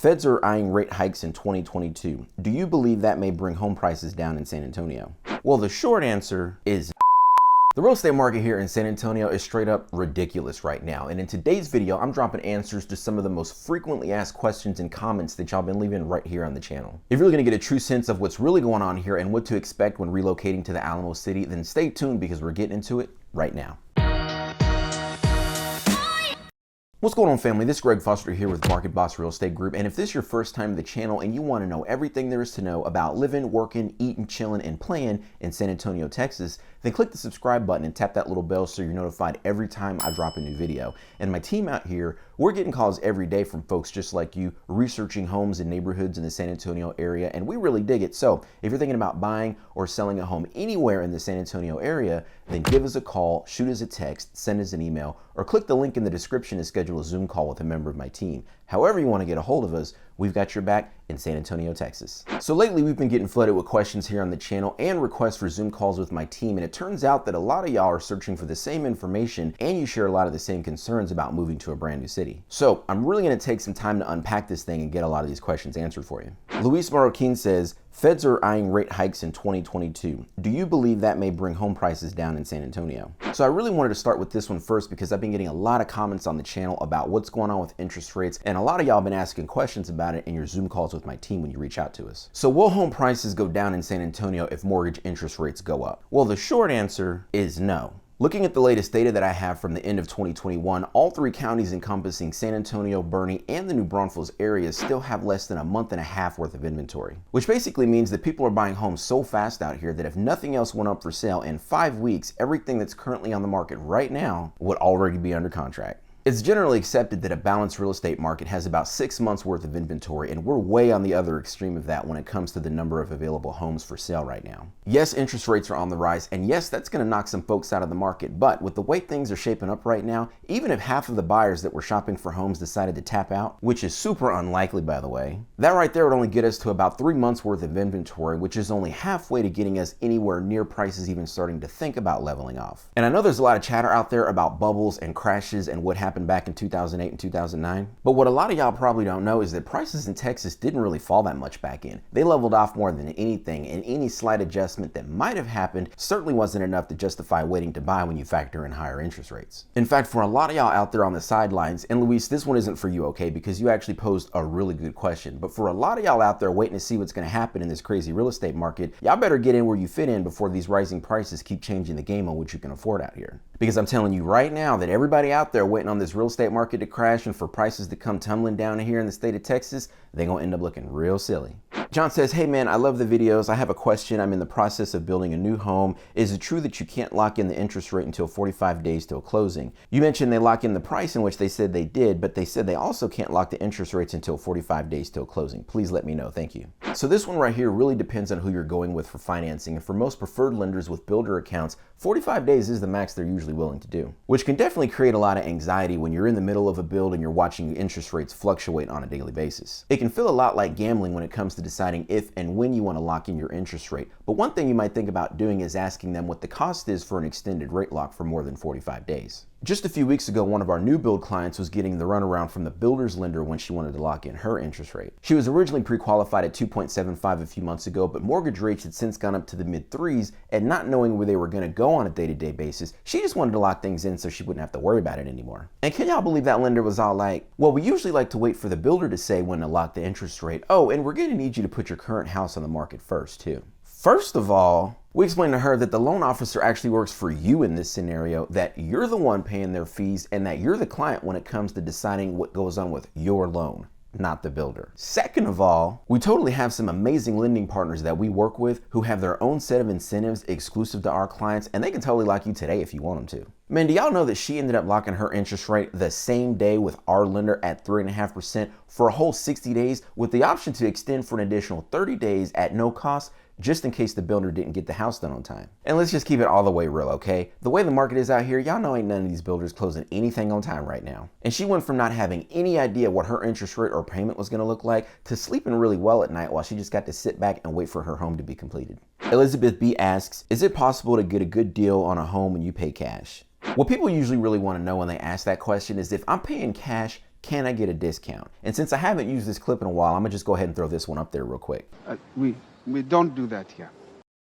Feds are eyeing rate hikes in 2022. Do you believe that may bring home prices down in San Antonio? Well, the short answer is the real estate market here in San Antonio is straight up ridiculous right now. And in today's video, I'm dropping answers to some of the most frequently asked questions and comments that y'all been leaving right here on the channel. If you're really gonna get a true sense of what's really going on here and what to expect when relocating to the Alamo City, then stay tuned because we're getting into it right now. What's going on, family? This is Greg Foster here with Market Boss Real Estate Group, and if this is your first time to the channel and you want to know everything there is to know about living, working, eating, chilling, and playing in San Antonio, Texas, then click the subscribe button and tap that little bell so you're notified every time I drop a new video. And my team out here, we're getting calls every day from folks just like you, researching homes and neighborhoods in the San Antonio area, and we really dig it. So if you're thinking about buying or selling a home anywhere in the San Antonio area, then give us a call, shoot us a text, send us an email, or click the link in the description to schedule a Zoom call with a member of my team. However you want to get a hold of us, we've got your back in San Antonio, Texas. So lately we've been getting flooded with questions here on the channel and requests for Zoom calls with my team, and it turns out that a lot of y'all are searching for the same information and you share a lot of the same concerns about moving to a brand new city. So I'm really going to take some time to unpack this thing and get a lot of these questions answered for you. Luis Marroquin says, Feds are eyeing rate hikes in 2022. Do you believe that may bring home prices down in San Antonio? So I really wanted to start with this one first because I've been getting a lot of comments on the channel about what's going on with interest rates, and a lot of y'all have been asking questions about it in your Zoom calls with my team when you reach out to us. So will home prices go down in San Antonio if mortgage interest rates go up? Well, the short answer is no. Looking at the latest data that I have from the end of 2021, all three counties encompassing San Antonio, Bernie, and the New Braunfels areas still have less than a month and a half worth of inventory, which basically means that people are buying homes so fast out here that if nothing else went up for sale in 5 weeks, everything that's currently on the market right now would already be under contract. It's generally accepted that a balanced real estate market has about 6 months worth of inventory, and we're way on the other extreme of that when it comes to the number of available homes for sale right now. Yes, interest rates are on the rise, and yes, that's going to knock some folks out of the market, but with the way things are shaping up right now, even if half of the buyers that were shopping for homes decided to tap out, which is super unlikely by the way, that right there would only get us to about 3 months worth of inventory, which is only halfway to getting us anywhere near prices even starting to think about leveling off. And I know there's a lot of chatter out there about bubbles and crashes and what happened back in 2008 and 2009. But what a lot of y'all probably don't know is that prices in Texas didn't really fall that much back in. They leveled off more than anything, and any slight adjustment that might have happened certainly wasn't enough to justify waiting to buy when you factor in higher interest rates. In fact, for a lot of y'all out there on the sidelines, and Luis, this one isn't for you, okay, because you actually posed a really good question, but for a lot of y'all out there waiting to see what's going to happen in this crazy real estate market, y'all better get in where you fit in before these rising prices keep changing the game on what you can afford out here. Because I'm telling you right now that everybody out there waiting on this real estate market to crash and for prices to come tumbling down here in the state of Texas, they're gonna end up looking real silly. John says, hey man, I love the videos. I have a question. I'm in the process of building a new home. Is it true that you can't lock in the interest rate until 45 days till closing? You mentioned they lock in the price, in which they said they did, but they said they also can't lock the interest rates until 45 days till closing. Please let me know. Thank you. So this one right here really depends on who you're going with for financing, and for most preferred lenders with builder accounts, 45 days is the max they're usually willing to do, which can definitely create a lot of anxiety when you're in the middle of a build and you're watching interest rates fluctuate on a daily basis. It can feel a lot like gambling when it comes to deciding if and when you want to lock in your interest rate, but one thing you might think about doing is asking them what the cost is for an extended rate lock for more than 45 days. Just a few weeks ago, one of our new build clients was getting the runaround from the builder's lender when she wanted to lock in her interest rate. She was originally pre-qualified at 2.75 a few months ago, but mortgage rates had since gone up to the mid threes, and not knowing where they were going to go on a day-to-day basis, she just wanted to lock things in so she wouldn't have to worry about it anymore. And can y'all believe that lender was all like, well, we usually like to wait for the builder to say when to lock the interest rate. Oh, and we're going to need you to put your current house on the market first too. First of all, we explained to her that the loan officer actually works for you in this scenario, that you're the one paying their fees, and that you're the client when it comes to deciding what goes on with your loan, not the builder. Second of all, we totally have some amazing lending partners that we work with who have their own set of incentives exclusive to our clients, and they can totally lock you today if you want them to. Man, do y'all know that she ended up locking her interest rate the same day with our lender at 3.5% for a whole 60 days with the option to extend for an additional 30 days at no cost, just in case the builder didn't get the house done on time. And let's just keep it all the way real, okay? The way the market is out here, y'all know ain't none of these builders closing anything on time right now. And she went from not having any idea what her interest rate or payment was gonna look like to sleeping really well at night while she just got to sit back and wait for her home to be completed. Elizabeth B asks, is it possible to get a good deal on a home when you pay cash? What people usually really want to know when they ask that question is if I'm paying cash, Can I get a discount? And since I haven't used this clip in a while, I'm gonna just go ahead and throw this one up there real quick. We don't do that here.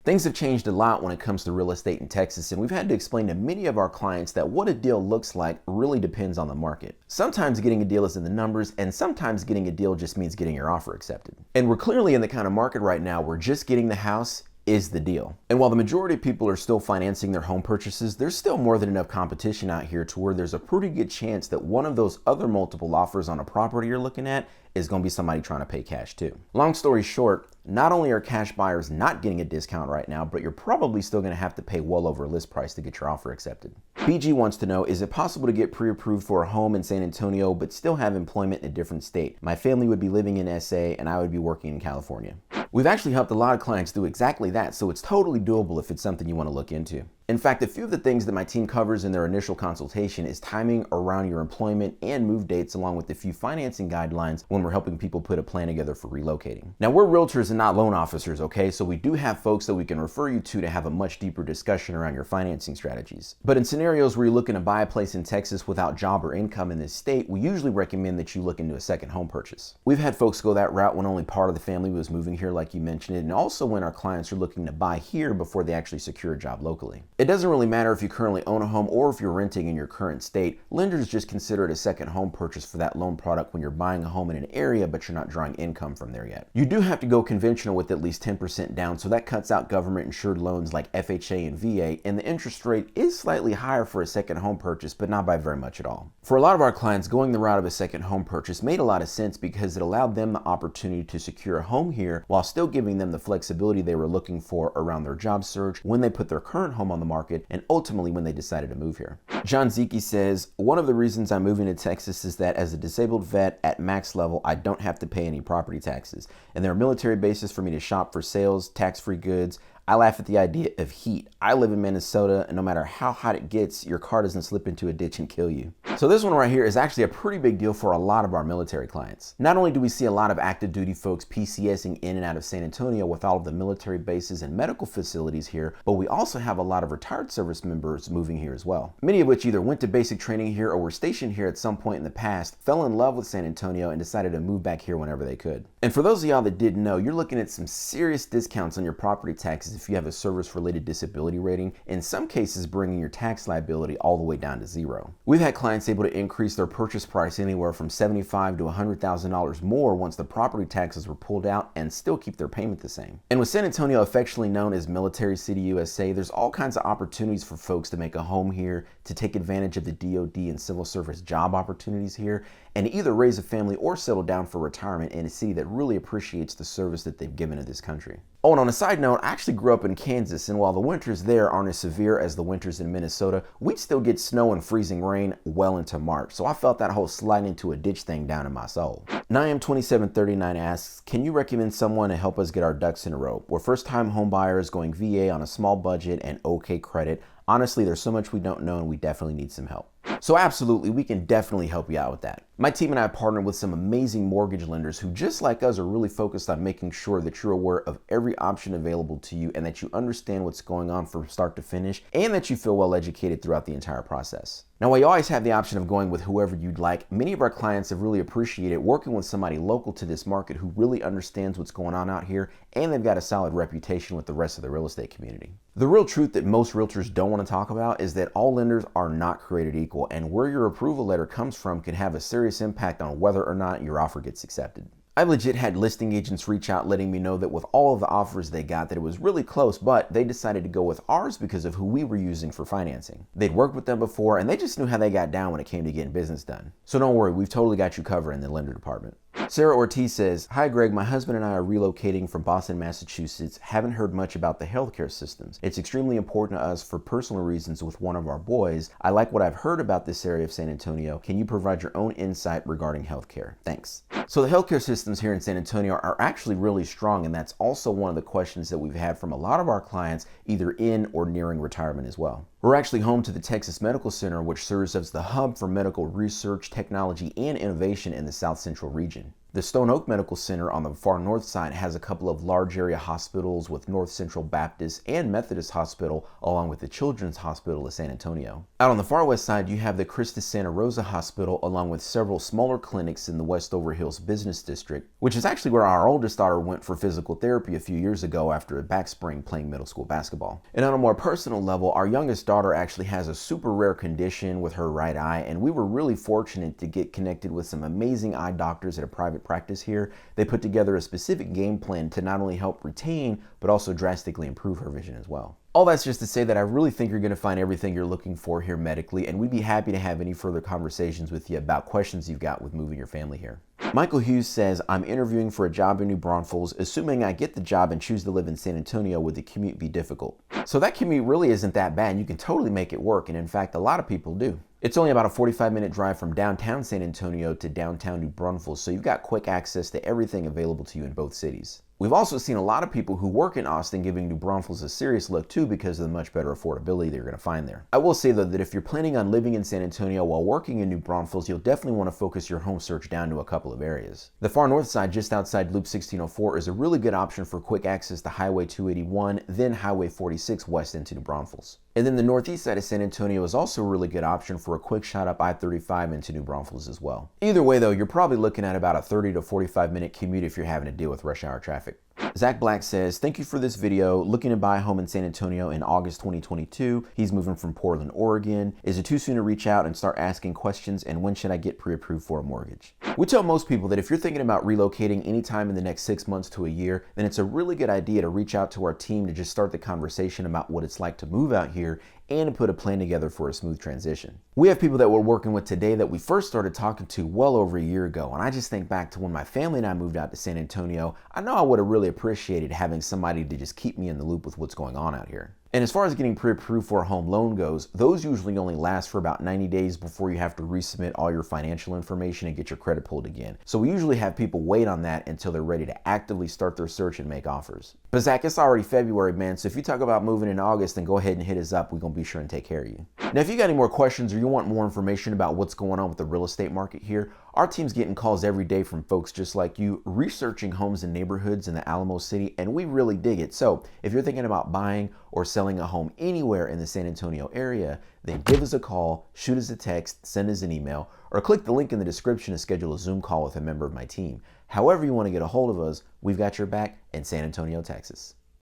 Things have changed a lot when it comes to real estate in Texas, and we've had to explain to many of our clients that what a deal looks like really depends on the market. Sometimes getting a deal is in the numbers, and sometimes getting a deal just means getting your offer accepted. And we're clearly in the kind of market right now where just getting the house is the deal. And while the majority of people are still financing their home purchases, there's still more than enough competition out here to where there's a pretty good chance that one of those other multiple offers on a property you're looking at is going to be somebody trying to pay cash too. Long story short, not only are cash buyers not getting a discount right now, but you're probably still going to have to pay well over list price to get your offer accepted. BG wants to know, is it possible to get pre-approved for a home in San Antonio but still have employment in a different state? My family would be living in SA and I would be working in California. We've actually helped a lot of clients do exactly that, so it's totally doable if it's something you want to look into. In fact, a few of the things that my team covers in their initial consultation is timing around your employment and move dates, along with a few financing guidelines when we're helping people put a plan together for relocating. Now, we're realtors and not loan officers, okay? So we do have folks that we can refer you to have a much deeper discussion around your financing strategies. But in scenarios where you're looking to buy a place in Texas without job or income in this state, we usually recommend that you look into a second home purchase. We've had folks go that route when only part of the family was moving here, like you mentioned, and also when our clients are looking to buy here before they actually secure a job locally. It doesn't really matter if you currently own a home or if you're renting in your current state. Lenders just consider it a second home purchase for that loan product when you're buying a home in an area but you're not drawing income from there yet. You do have to go conventional with at least 10% down, so that cuts out government insured loans like FHA and VA, and the interest rate is slightly higher for a second home purchase, but not by very much at all. For a lot of our clients, going the route of a second home purchase made a lot of sense because it allowed them the opportunity to secure a home here while still giving them the flexibility they were looking for around their job search when they put their current home on the market and ultimately when they decided to move here. John Zeke says, one of the reasons I'm moving to Texas is that as a disabled vet at max level, I don't have to pay any property taxes, and there are military bases for me to shop for sales, tax-free goods. I laugh at the idea of heat. I live in Minnesota, and no matter how hot it gets, your car doesn't slip into a ditch and kill you. So this one right here is actually a pretty big deal for a lot of our military clients. Not only do we see a lot of active duty folks PCSing in and out of San Antonio with all of the military bases and medical facilities here, but we also have a lot of retired service members moving here as well. Many of which either went to basic training here or were stationed here at some point in the past, fell in love with San Antonio, and decided to move back here whenever they could. And for those of y'all that didn't know, you're looking at some serious discounts on your property taxes if you have a service-related disability rating, in some cases bringing your tax liability all the way down to zero. We've had clients able to increase their purchase price anywhere from $75,000 to $100,000 more once the property taxes were pulled out and still keep their payment the same. And with San Antonio affectionately known as Military City USA, there's all kinds of opportunities for folks to make a home here, to take advantage of the DoD and civil service job opportunities here, and either raise a family or settle down for retirement in a city that really appreciates the service that they've given to this country. Oh, and on a side note, I actually grew up in Kansas, and while the winters there aren't as severe as the winters in Minnesota, we'd still get snow and freezing rain well into March, so I felt that whole sliding into a ditch thing down in my soul. Niam2739 asks, can you recommend someone to help us get our ducks in a row? We're first-time home buyers going VA on a small budget and okay credit. Honestly, there's so much we don't know and we definitely need some help. So absolutely, we can definitely help you out with that. My team and I partnered with some amazing mortgage lenders who, just like us, are really focused on making sure that you're aware of every option available to you and that you understand what's going on from start to finish and that you feel well educated throughout the entire process. Now, while you always have the option of going with whoever you'd like, many of our clients have really appreciated working with somebody local to this market who really understands what's going on out here and they've got a solid reputation with the rest of the real estate community. The real truth that most realtors don't want to talk about is that all lenders are not created equal, and where your approval letter comes from can have a serious impact on whether or not your offer gets accepted. I've legit had listing agents reach out letting me know that with all of the offers they got that it was really close, but they decided to go with ours because of who we were using for financing. They'd worked with them before and they just knew how they got down when it came to getting business done. So don't worry, we've totally got you covered in the lender department. Sarah Ortiz says, hi Greg, my husband and I are relocating from Boston, Massachusetts. Haven't heard much about the healthcare systems. It's extremely important to us for personal reasons with one of our boys. I like what I've heard about this area of San Antonio. Can you provide your own insight regarding healthcare? Thanks. So the healthcare systems here in San Antonio are actually really strong, and that's also one of the questions that we've had from a lot of our clients either in or nearing retirement as well. We're actually home to the Texas Medical Center, which serves as the hub for medical research, technology, and innovation in the South Central region. The Stone Oak Medical Center on the far north side has a couple of large area hospitals with North Central Baptist and Methodist Hospital, along with the Children's Hospital of San Antonio. Out on the far west side, you have the Christus Santa Rosa Hospital, along with several smaller clinics in the Westover Hills Business District, which is actually where our oldest daughter went for physical therapy a few years ago after a back sprain playing middle school basketball. And on a more personal level, our youngest daughter actually has a super rare condition with her right eye, and we were really fortunate to get connected with some amazing eye doctors at a private practice here. They put together a specific game plan to not only help retain, but also drastically improve her vision as well. All that's just to say that I really think you're going to find everything you're looking for here medically, and we'd be happy to have any further conversations with you about questions you've got with moving your family here. Michael Hughes says, I'm interviewing for a job in New Braunfels. Assuming I get the job and choose to live in San Antonio, would the commute be difficult? So that commute really isn't that bad. You can totally make it work, and in fact, a lot of people do. It's only about a 45-minute drive from downtown San Antonio to downtown New Braunfels, so you've got quick access to everything available to you in both cities. We've also seen a lot of people who work in Austin giving New Braunfels a serious look too because of the much better affordability they're going to find there. I will say though that if you're planning on living in San Antonio while working in New Braunfels, you'll definitely want to focus your home search down to a couple of areas. The far north side, just outside Loop 1604, is a really good option for quick access to Highway 281, then Highway 46 west into New Braunfels. And then the northeast side of San Antonio is also a really good option for a quick shot up I-35 into New Braunfels as well. Either way though, you're probably looking at about a 30 to 45 minute commute if you're having to deal with rush hour traffic. Zach Black says, thank you for this video. Looking to buy a home in San Antonio in August 2022. He's moving from Portland, Oregon. Is it too soon to reach out and start asking questions? And when should I get pre-approved for a mortgage? We tell most people that if you're thinking about relocating anytime in the next 6 months to a year, then it's a really good idea to reach out to our team to just start the conversation about what it's like to move out here and to put a plan together for a smooth transition. We have people that we're working with today that we first started talking to well over a year ago, and I just think back to when my family and I moved out to San Antonio. I know I would have really appreciated having somebody to just keep me in the loop with what's going on out here. And as far as getting pre-approved for a home loan goes, those usually only last for about 90 days before you have to resubmit all your financial information and get your credit pulled again. So we usually have people wait on that until they're ready to actively start their search and make offers. But Zach, it's already February, man, so if you talk about moving in August, then go ahead and hit us up. We're going to be sure and take care of you. Now, if you got any more questions or you want more information about what's going on with the real estate market here, our team's getting calls every day from folks just like you researching homes and neighborhoods in the Alamo City, and we really dig it. So if you're thinking about buying or selling a home anywhere in the San Antonio area, then give us a call, shoot us a text, send us an email, or click the link in the description to schedule a Zoom call with a member of my team. However you want to get a hold of us, we've got your back in San Antonio, Texas.